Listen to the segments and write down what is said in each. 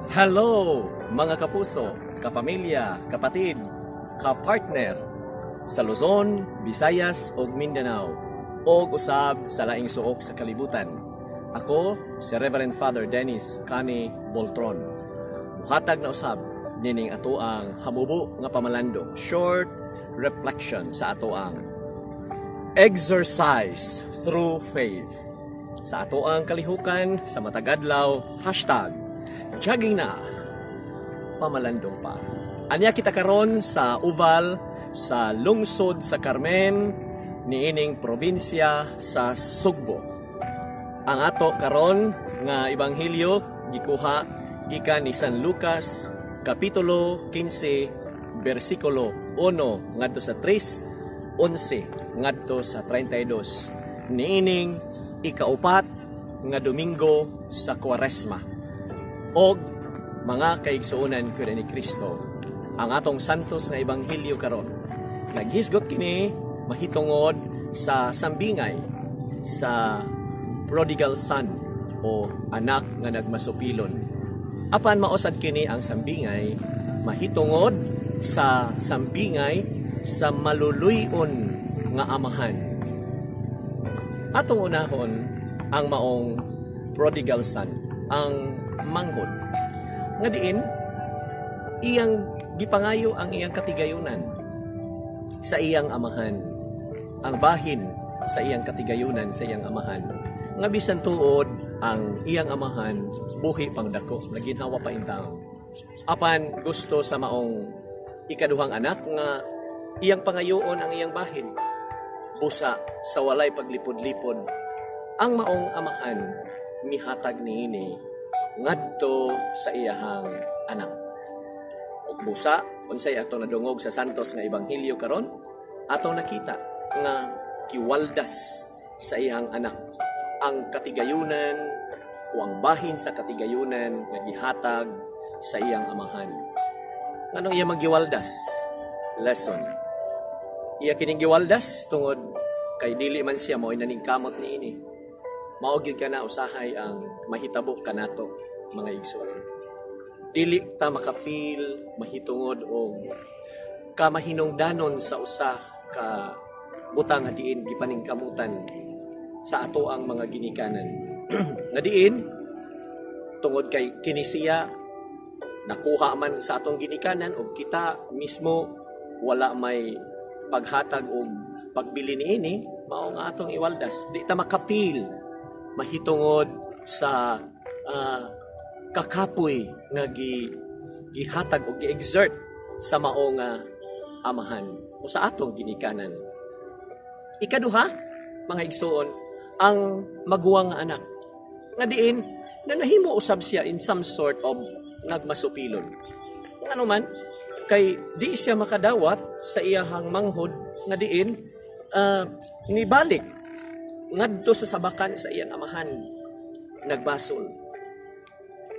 Hello mga kapuso, kapamilya, kapatid, kapartner sa Luzon, Visayas ug Mindanao ug usab sa laing suok sa kalibutan. Ako si Reverend Father Dennis Cani Boltron. Buhatag na usab nining atoang hamubo nga pamalandong short reflection sa atoang exercise through faith. Sa atoang kalihukan sa matagadlaw #jogging na pamalandong pa. Anya kita karon sa Uval sa lungsod sa Carmen niining probinsya sa Sugbo. Ang ato karon nga ebanghelyo gikuha gikan ni San Lucas kapitulo 15 bersikulo 1 ngadto sa 3, 11 ngadto sa 32 niining ikaupat nga Domingo sa Kwaresma. Og mga kaigsuonan ko ni Kristo, ang atong santos nga ebanghelyo karon naghisgot kini mahitungod sa sambingay sa prodigal son o anak nga nagmasupilon. Apan mausad kini ang sambingay mahitungod sa sambingay sa maluluyon nga amahan. Atong unahon ang maong prodigal son, ang manghod nga diin iyang gipangayo ang iyang katigayunan sa iyang amahan, ang bahin sa iyang katigayunan sa iyang amahan, nga bisan tuod ang iyang amahan buhi pang dako naginhawa pa intawon. Apan gusto sa maong ikaduhang anak nga iyang pangayoon ang iyang bahin busa sa walay paglipod-lipod. Ang maong amahan mihatag niini ngadto sa iyahang anak. Ug busa unsay atong nadungog sa santos nga ebanghelyo karon, atong nakita nga kiwaldas sa iyang anak ang katigayunan o ang bahin sa katigayunan nga gihatag sa iyang amahan. Nganong iya magiwaldas? Lesson. Iya kining giwaldas tungod kay dili man siya mao naning kamot niini. Mao gyud kana usahay ang mahitabo kanato mga igsoon. Dili ta maka-feel mahitungod og kamahinungdanon sa usa ka butang nga diin gipaningkamutan sa ato ang mga ginikanan. Nga diin tungod kay kini siya nakuha man sa atong ginikanan og kita mismo wala may paghatag og pagbili niini, mao nga atong iwaldas. Di ta maka-feel mahitungod sa kakapoy nga gihatag o gi-exert sa mao nga amahan o sa atong ginikanan. Ikaduha, mga igsoon, ang maguwang nga anak nga diin na nahimo usab siya in some sort of nagmasupilon. Ano man kay di siya makadawat sa iyahang manghod nga diin nibalik ngadto sa sabakan sa iyang amahan nagbasol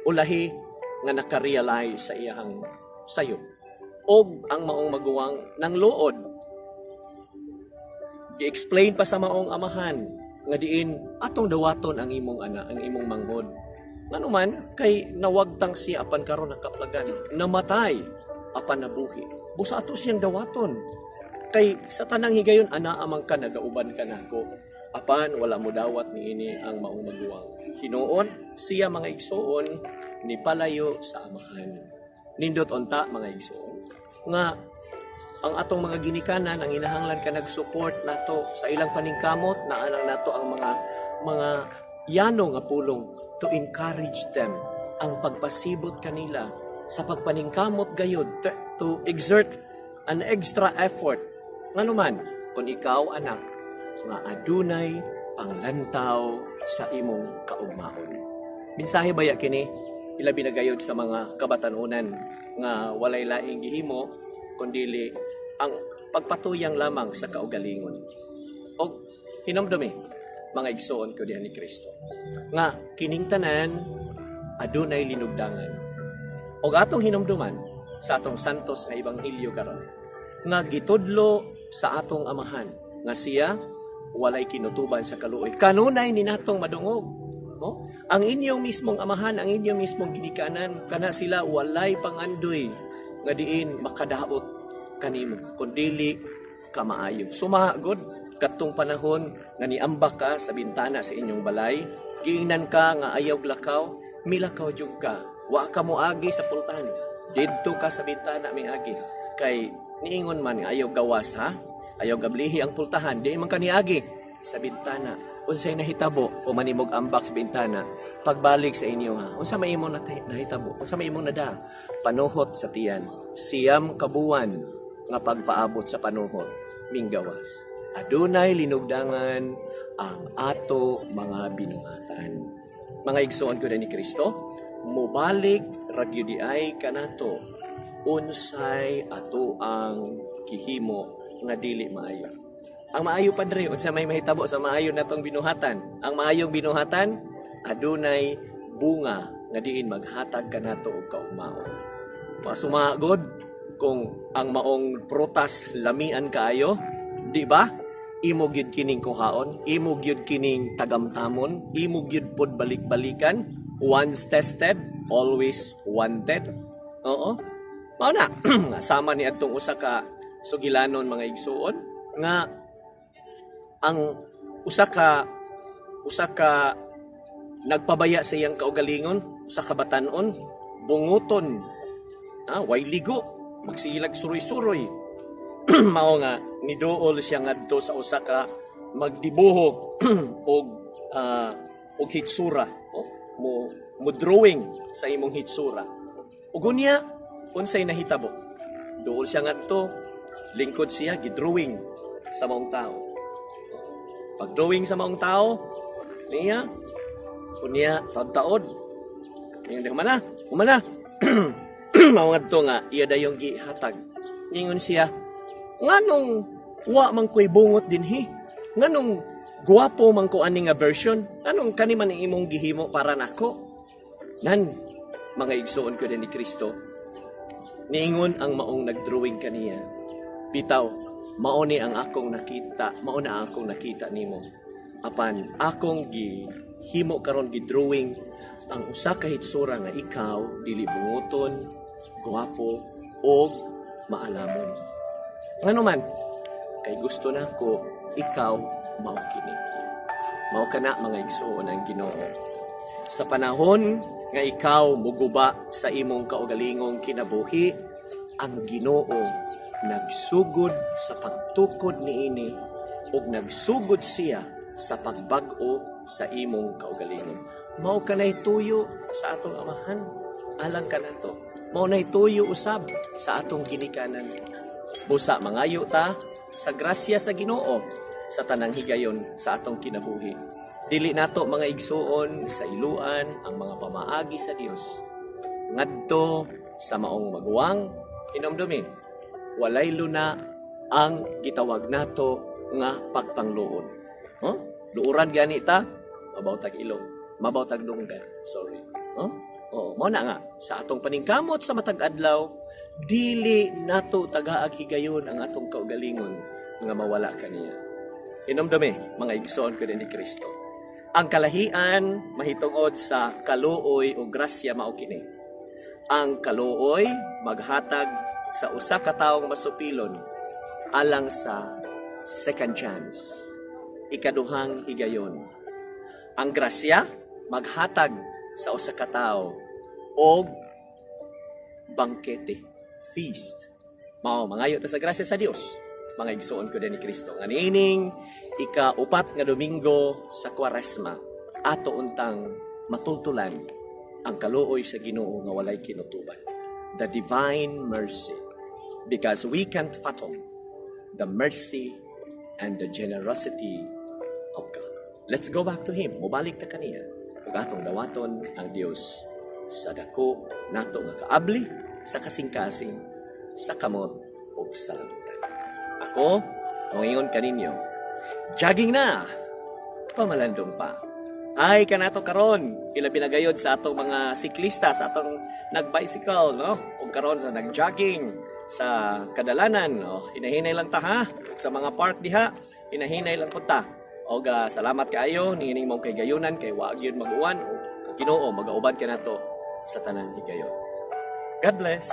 ulahi nga nakarealize sa iyang sayo og ang maong maguwang nang luod gi-explain pa sa maong amahan nga diin atong dawaton ang imong anak, ang imong manghod. Ngano man kay nawagtang siya apan karon nakaplagan, namatay apan nabuhi. Busa ato siyang dawaton. Kay sa tanang higayon ana amang ka nagauban ka nako. Apan wala mo dawat niini ang maong maguwang. Hinuon siya mga igsoon ni palayo sa amahan. Nindot unta mga igsoon nga ang atong mga ginikanan ang inahanglan ka nag-support nato sa ilang paningkamot na anang nato ang mga yano nga pulong to encourage them ang pagpasibot kanila sa pagpaningkamot gayud to exert an extra effort. Ngano man kung ikaw anak nga adunay panglantaw sa imong kaugmaon. Mensahe baya kini ilabi na gayud sa mga kabatanunan nga walay laing gihimo kundili ang pagpatuyang lamang sa kaugalingon. Og hinumdumi mga igsoon ko diha ni Kristo nga kining tanan adunay linugdangan. Og atong hinumduman sa atong santos nga ebanghelyo karon nga gitudlo sa atong amahan nga siya walay kinutuban sa kaluoy. Kanunay ni natong madungog, no? ang inyong mismong amahan, ang inyong mismong ginikanan, kana sila walay pangandoy nga diin makadaot kanimo kundili ka maayo. Sumagod katong panahon nga niambak ka sa bintana sa inyong balay, giingnan ka nga ayaw lakaw, milakaw jud ka. Wa ka mo agi sa pultahan. Didto ka sa bintana miagi. Kay niingon man nga ayaw gawas ha. Ayaw gablihi ang pultahan, di man kaniagi sa bintana. Unsay nahitabo o manimog ambak sa bintana, pagbalik sa inyo ha. Unsa may imong nahitabo? Unsa may imong nada? Panuhot sa tiyan. Siyam kabuwan nga pagpaabot sa panuhot minggawas. Adunay linugdangan ang ato mga binuhatan. Mga igsoon ko ni Kristo, mubalik ragyudi ay kanato unsay ato ang gihimo nga dili maayo. Ang maayo padre unsa may mahitabo sa maayo natong binuhatan. Ang maayong binuhatan adunay bunga nga diin maghatag kanato og kaugmaon. Pasumagod kung ang maong prutas lamian kaayo, di ba? Imo gyud kining kuhaon, imo gyud kining tagamtamon, imo gyud pod balik-balikan. Once tested, always wanted. Oo. Mao na sama ni adtong usa ka sugilanon mga igsuon nga ang usa ka nagpabaya sa iyang kaugalingon, usa ka batan-on, bunguton, way ligo, magsilag suroy-suroy. Mao nga niduol siya ngadto sa usa ka magdibuho og hitsura, mo drawing sa imong hitsura. Ug unya unsay nahitabo? Duol siya ngadto, lingkod siya gidrawing sa maong tao. Pag drawing sa maong tao, niya unya taod-taod. Niya humana. Mao ngadto nga iya dayong gihatag. Ningon siya, nganong wa man ko'y bungot dinhi? Nganong guwapo man ko ani nga version? Anong kani man ang imong gihimo para nako? Nan mga igsoon ko din ni Kristo. Niingon ang maong nagdrawing kaniya. Bitaw, mao ni ang akong nakita, mao na akong nakita nimo. Apan akong gihimo karon gidrawing ang usa ka hitsura nga ikaw dili bunguton, guwapo og maalamon. Ngano man kay gusto nako ikaw mao kini. Mao kana mga igsoon ang Ginoo. Sa panahon nga ikaw muguba sa imong kaugalingong kinabuhi, ang Ginoo nagsugod sa pagtukod niini ug nagsugod siya sa pagbag-o sa imong kaugalingon. Mao kanay tuyo sa atong amahan, alang kanato. Mao nay tuyo usab sa atong ginikanan. Busa mangayo ta sa grasya sa Ginoo sa tanang higayon sa atong kinabuhi. Dili nato mga igsuon sa iluan ang mga pamaagi sa Dios. Ngadto sa maong maguwang hinumdumi, walay luna ang gitawag nato nga pagpangluon. Luuran gani ta, mabaw tag ilong, mabaw tag dunggan. Sorry. Mao na nga sa atong paningkamot sa matag adlaw, dili nato tagaag higayon ang atong kaugalingon nga mawala kaniya. Hinumdumi mga igsoon ko din ni Kristo. Ang kalahian mahitungod sa kaluoy o grasya mao kini. Ang kaluoy maghatag sa usa ka tawong masupilon alang sa second chance, ikaduhang higayon. Ang grasya maghatag sa usa ka tawo og bangkete, feast. Mao mangayo ta sa grasya sa Dios. Mga igsoon ko din ni Kristo. Ganining ika-upat nga Domingo sa Kwaresma, ato untang matultulan ang kaluoy sa Ginoo nga walay kinutuban. The divine mercy. Because we can't fathom the mercy and the generosity of God. Let's go back to Him. Mubalik ta kaniya. Ug atong dawaton ang Dios sa dako nato nga kaabli, sa kasing-kasing, sa kamot ug sa langutan. Ako, mangingon kaninyo, jogging na, pamalandong pa. Ay, kanato karon, ilabi na gayod sa atong mga siklista, sa atong nag-bicycle, no? O karon sa nag-jogging, sa kadalanan, no? Hinahinay lang ta, ha? Sa mga park diha, hinahinay lang po ta. O salamat kaayo, niining mong kay gayunan, kay wag yun mag-uwan, Ginoo magauban ka nato sa tanan higayon. God bless.